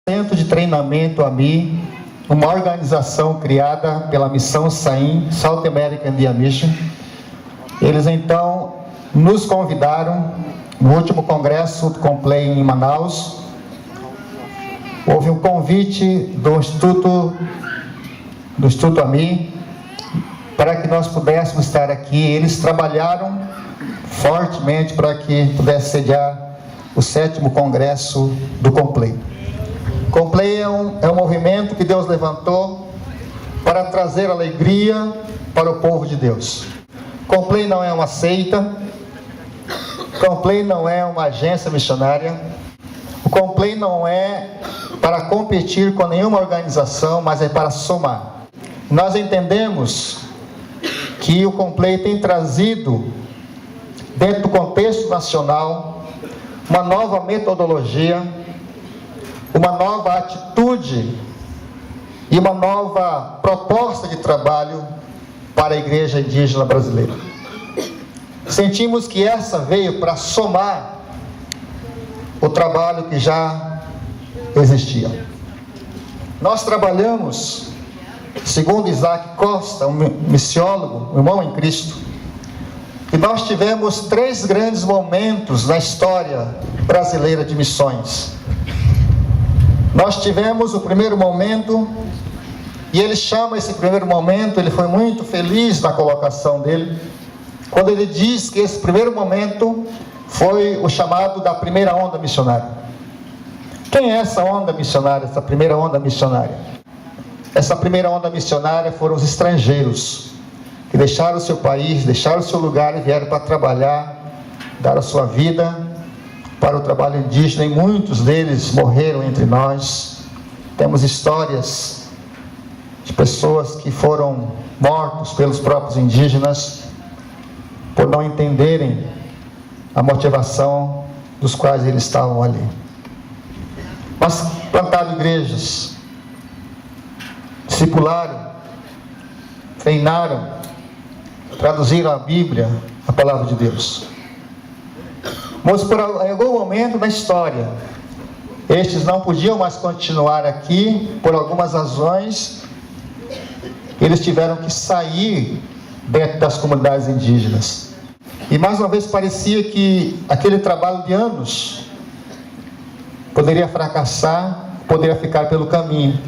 Centro de Treinamento AMI, uma organização criada pela Missão SAIM, South American India Mission. Eles então nos convidaram no último congresso do Complay em Manaus. Houve um convite do Instituto AMI para que nós pudéssemos estar aqui. Eles trabalharam fortemente para que pudesse sediar o 7º congresso do Complay. Complay é um movimento que Deus levantou para trazer alegria para o povo de Deus. Complay não é uma seita, Complay não é uma agência missionária, o Complay não é para competir com nenhuma organização, mas é para somar. Nós entendemos que o Complay tem trazido, dentro do contexto nacional, uma nova metodologia, uma nova atitude e uma nova proposta de trabalho para a igreja indígena brasileira. Sentimos que essa veio para somar o trabalho que já existia. Nós trabalhamos, segundo Isaac Costa, um missiólogo, um irmão em Cristo, e nós tivemos 3 grandes momentos na história brasileira de missões. Nós tivemos o primeiro momento, e ele chama esse primeiro momento, ele foi muito feliz na colocação dele, quando ele diz que esse primeiro momento foi o chamado da primeira onda missionária. Quem é essa onda missionária, essa primeira onda missionária? Essa primeira onda missionária foram os estrangeiros, que deixaram o seu país, deixaram o seu lugar e vieram para trabalhar, dar a sua vida para o trabalho indígena, e muitos deles morreram entre nós. Temos histórias de pessoas que foram mortos pelos próprios indígenas por não entenderem a motivação dos quais eles estavam ali. Mas plantaram igrejas, discipularam, treinaram, traduziram a Bíblia, a palavra de Deus. Mas por algum momento da história, estes não podiam mais continuar aqui, por algumas razões, eles tiveram que sair dentro das comunidades indígenas. E mais uma vez parecia que aquele trabalho de anos poderia fracassar, poderia ficar pelo caminho.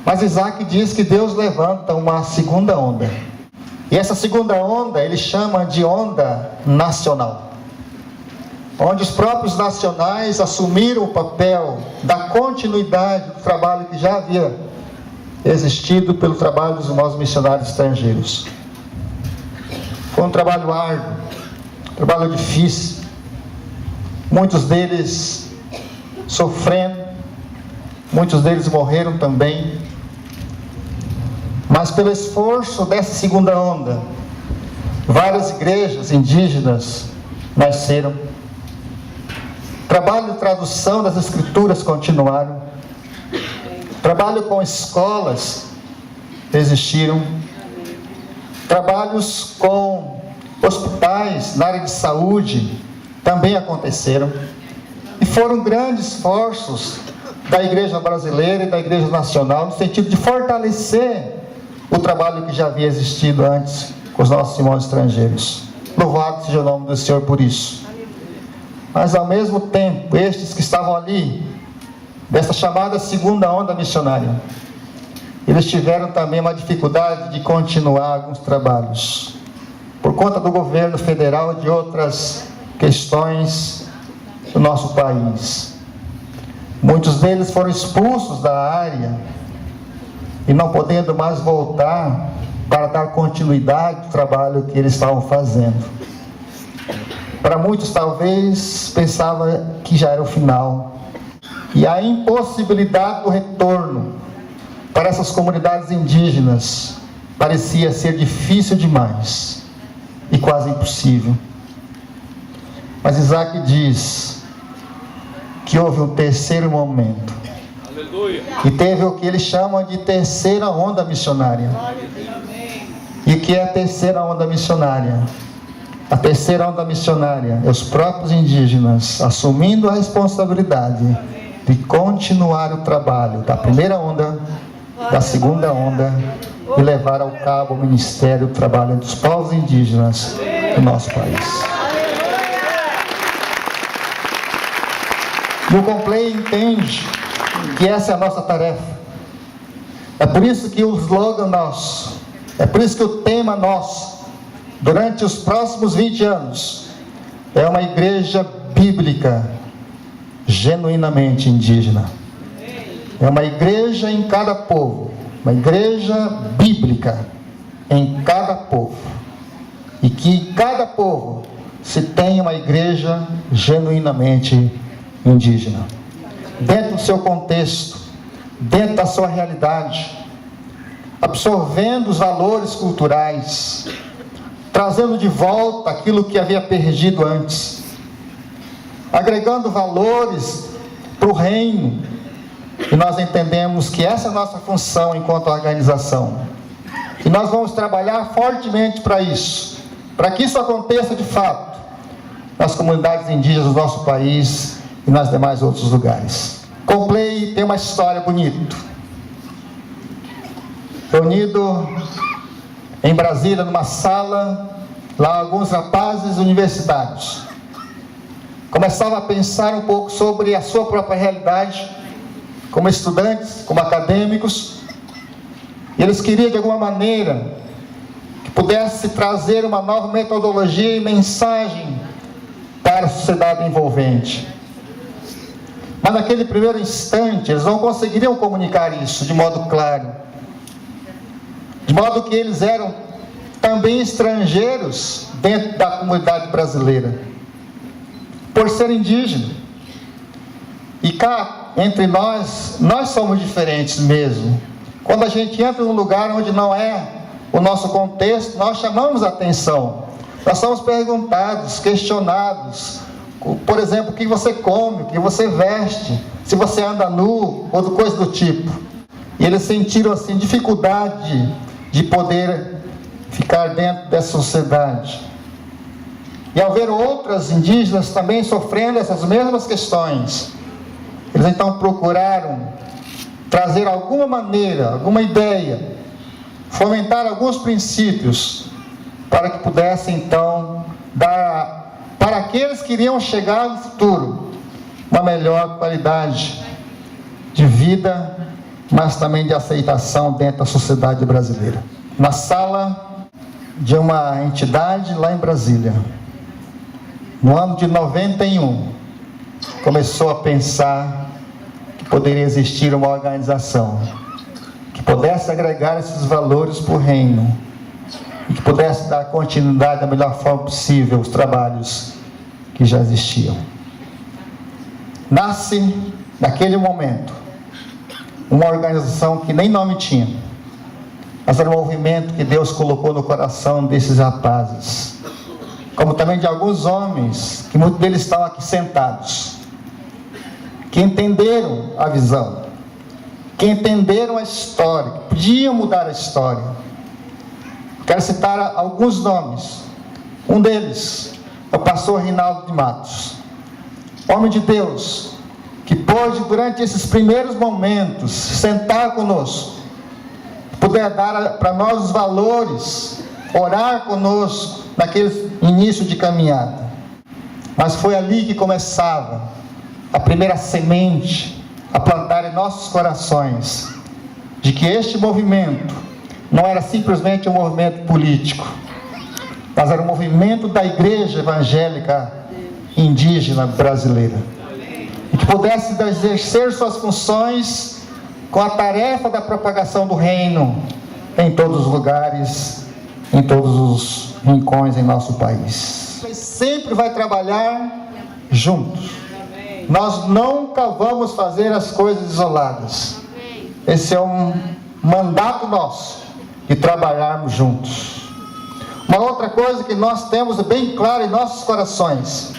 Mas Isaac diz que Deus levanta uma segunda onda. E essa segunda onda ele chama de onda nacional, onde os próprios nacionais assumiram o papel da continuidade do trabalho que já havia existido pelo trabalho dos irmãos missionários estrangeiros. Foi um trabalho árduo, um trabalho difícil, muitos deles sofrendo, muitos deles morreram também, mas pelo esforço dessa segunda onda, várias igrejas indígenas nasceram. Trabalho de tradução das escrituras continuaram. Trabalho com escolas existiram. Trabalhos com hospitais na área de saúde também aconteceram. E foram grandes esforços da igreja brasileira e da igreja nacional, no sentido de fortalecer o trabalho que já havia existido antes com os nossos irmãos estrangeiros. Louvado seja o nome do Senhor por isso. Mas ao mesmo tempo, estes que estavam ali, dessa chamada segunda onda missionária, eles tiveram também uma dificuldade de continuar alguns trabalhos, por conta do governo federal e de outras questões do nosso país. Muitos deles foram expulsos da área, e não podendo mais voltar para dar continuidade ao trabalho que eles estavam fazendo. Para muitos, talvez, pensava que já era o final. E a impossibilidade do retorno para essas comunidades indígenas parecia ser difícil demais e quase impossível. Mas Isaac diz que houve um terceiro momento. Aleluia. E teve o que eles chamam de terceira onda missionária. E o que é a terceira onda missionária? A terceira onda missionária é os próprios indígenas assumindo a responsabilidade de continuar o trabalho da primeira onda, da segunda onda, e levar ao cabo o ministério do trabalho dos povos indígenas do nosso país. E o Complay entende que essa é a nossa tarefa. É por isso que o slogan nosso, é por isso que o tema nosso, durante os próximos 20 anos, é uma igreja bíblica, genuinamente indígena. É uma igreja em cada povo, uma igreja bíblica em cada povo. E que em cada povo se tenha uma igreja genuinamente indígena. Dentro do seu contexto, dentro da sua realidade, absorvendo os valores culturais, trazendo de volta aquilo que havia perdido antes, agregando valores para o reino. E nós entendemos que essa é a nossa função enquanto organização. E nós vamos trabalhar fortemente para isso, para que isso aconteça de fato nas comunidades indígenas do nosso país e nas demais outros lugares. Complay tem uma história bonita. Reunido em Brasília, numa sala, lá alguns rapazes universitários começavam a pensar um pouco sobre a sua própria realidade, como estudantes, como acadêmicos, e eles queriam de alguma maneira que pudesse trazer uma nova metodologia e mensagem para a sociedade envolvente. Mas naquele primeiro instante, eles não conseguiriam comunicar isso de modo claro. De modo que eles eram também estrangeiros dentro da comunidade brasileira, por ser indígena. E cá, entre nós somos diferentes mesmo. Quando a gente entra num lugar onde não é o nosso contexto, nós chamamos a atenção. Nós somos perguntados, questionados. Por exemplo, o que você come, o que você veste, se você anda nu, ou coisa do tipo. E eles sentiram assim dificuldade de poder ficar dentro dessa sociedade. E ao ver outras indígenas também sofrendo essas mesmas questões, eles então procuraram trazer alguma maneira, alguma ideia, fomentar alguns princípios, para que pudessem então dar para aqueles que iriam chegar no futuro uma melhor qualidade de vida, mas também de aceitação dentro da sociedade brasileira. Na sala de uma entidade lá em Brasília, no ano de 91, começou a pensar que poderia existir uma organização que pudesse agregar esses valores para o reino e que pudesse dar continuidade da melhor forma possível aos trabalhos que já existiam. Nasce, naquele momento, uma organização que nem nome tinha, mas era um movimento que Deus colocou no coração desses rapazes, como também de alguns homens, que muitos deles estão aqui sentados, que entenderam a visão, que entenderam a história, que podiam mudar a história. Quero citar alguns nomes. Um deles é o pastor Rinaldo de Matos, homem de Deus, que pôde, durante esses primeiros momentos, sentar conosco, puder dar para nós os valores, orar conosco naquele início de caminhada. Mas foi ali que começava a primeira semente a plantar em nossos corações de que este movimento não era simplesmente um movimento político, mas era um movimento da igreja evangélica indígena brasileira, e que pudesse exercer suas funções com a tarefa da propagação do reino em todos os lugares, em todos os rincões em nosso país. Sempre vai trabalhar juntos. Nós nunca vamos fazer as coisas isoladas. Esse é um mandato nosso, de trabalharmos juntos. Uma outra coisa que nós temos bem claro em nossos corações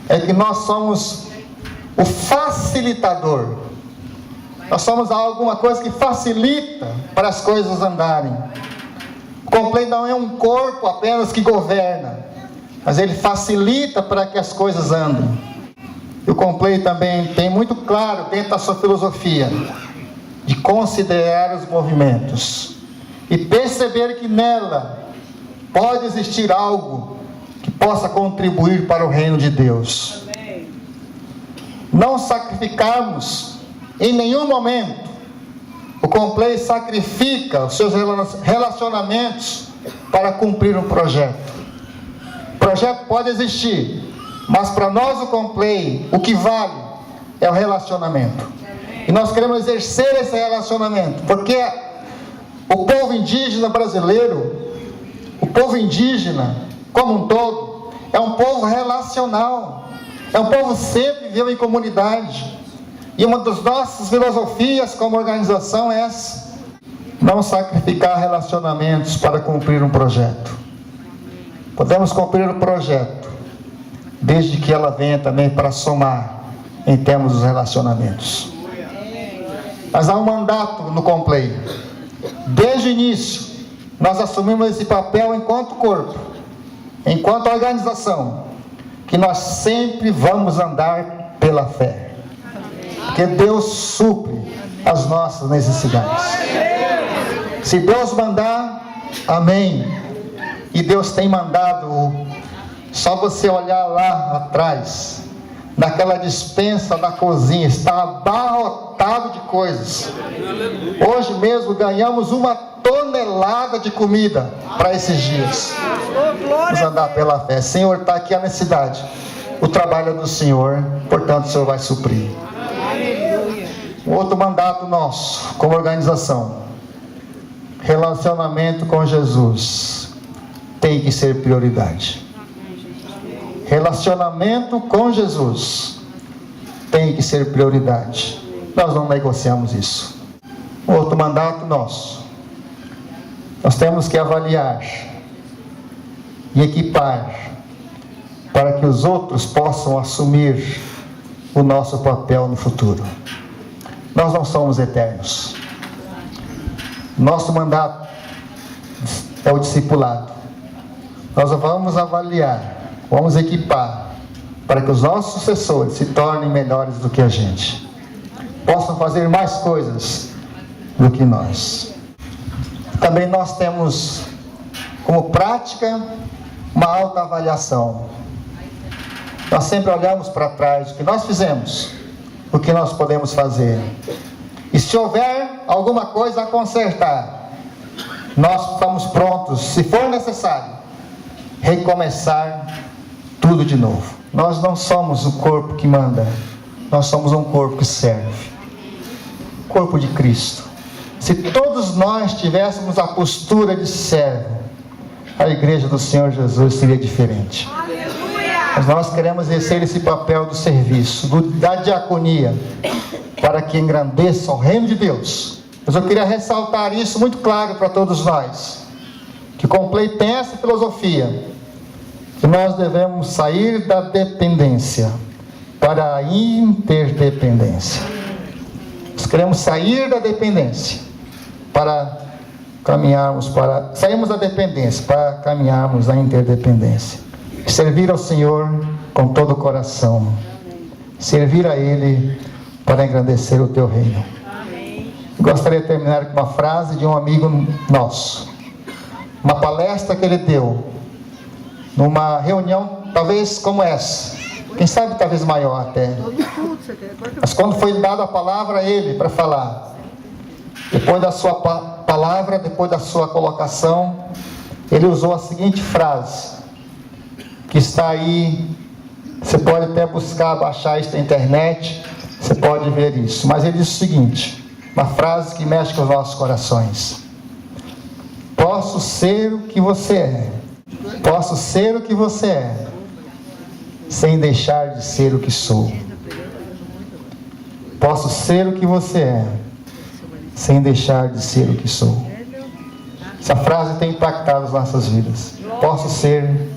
é que nós somos o facilitador. Nós somos alguma coisa que facilita para as coisas andarem. O Complay não é um corpo apenas que governa, mas ele facilita para que as coisas andem. E o Complay também tem muito claro, dentro da sua filosofia, de considerar os movimentos e perceber que nela pode existir algo que possa contribuir para o reino de Deus. Amém. Não sacrificarmos em nenhum momento. O Complay sacrifica os seus relacionamentos para cumprir um projeto. O projeto pode existir, mas para nós o Complay, o que vale é o relacionamento. E nós queremos exercer esse relacionamento, porque o povo indígena brasileiro, o povo indígena como um todo, é um povo relacional, é um povo que sempre viveu em comunidade. E uma das nossas filosofias como organização é essa: não sacrificar relacionamentos para cumprir um projeto. Podemos cumprir o projeto, desde que ela venha também para somar em termos dos relacionamentos. Mas há um mandato no Complay. Desde o início, nós assumimos esse papel enquanto corpo, enquanto organização, que nós sempre vamos andar pela fé. Porque Deus supre as nossas necessidades. Se Deus mandar, amém. E Deus tem mandado, só você olhar lá atrás, naquela despensa da cozinha, está abarrotado de coisas. Hoje mesmo ganhamos 1 tonelada de comida para esses dias. Vamos andar pela fé. Senhor, está aqui a necessidade. O trabalho é do Senhor, portanto o Senhor vai suprir. Outro mandato nosso, como organização: relacionamento com Jesus tem que ser prioridade. Relacionamento com Jesus tem que ser prioridade. Nós não negociamos isso. Outro mandato nosso: nós temos que avaliar e equipar para que os outros possam assumir o nosso papel no futuro. Nós não somos eternos. Nosso mandato é o discipulado. Nós vamos avaliar, vamos equipar para que os nossos sucessores se tornem melhores do que a gente, possam fazer mais coisas do que nós. Também nós temos como prática uma autoavaliação. Nós sempre olhamos para trás o que nós fizemos, o que nós podemos fazer, e se houver alguma coisa a consertar, nós estamos prontos, se for necessário, recomeçar tudo de novo. Nós não somos o corpo que manda, nós somos um corpo que serve, corpo de Cristo. Se todos nós tivéssemos a postura de servo, a igreja do Senhor Jesus seria diferente. Mas nós queremos exercer esse papel do serviço, da diaconia, para que engrandeça o reino de Deus. Mas eu queria ressaltar isso muito claro para todos nós, que o Complay tem essa filosofia, que nós devemos sair da dependência para a interdependência. Nós queremos sair da dependência para caminharmos para... Saímos da dependência para caminharmos à interdependência. Servir ao Senhor com todo o coração. Servir a Ele para engrandecer o Teu reino. Gostaria de terminar com uma frase de um amigo nosso. Uma palestra que ele deu numa reunião talvez como essa, quem sabe talvez maior até, mas quando foi dada a palavra a ele para falar, depois da sua palavra, depois da sua colocação, ele usou a seguinte frase, que está aí, você pode até buscar, baixar isso na internet, você pode ver isso, mas ele disse o seguinte, uma frase que mexe com os nossos corações: posso ser o que você é, posso ser o que você é, sem deixar de ser o que sou. Posso ser o que você é, sem deixar de ser o que sou. Essa frase tem impactado as nossas vidas. Posso ser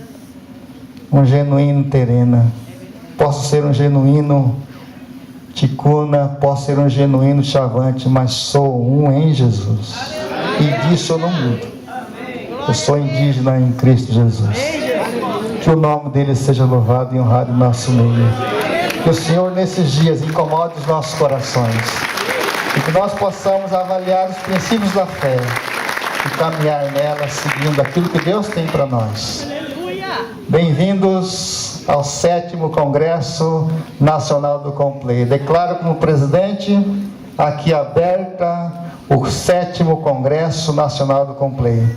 um genuíno Terena, posso ser um genuíno Ticuna, posso ser um genuíno Chavante, mas sou um em Jesus. E disso eu não mudo. Eu sou indígena em Cristo Jesus. Que o nome dele seja louvado e honrado em nosso meio. Que o Senhor, nesses dias, incomode os nossos corações. E que nós possamos avaliar os princípios da fé e caminhar nela, seguindo aquilo que Deus tem para nós. Bem-vindos ao 7º Congresso Nacional do Complay. Declaro como presidente aqui aberta o 7º Congresso Nacional do Complay.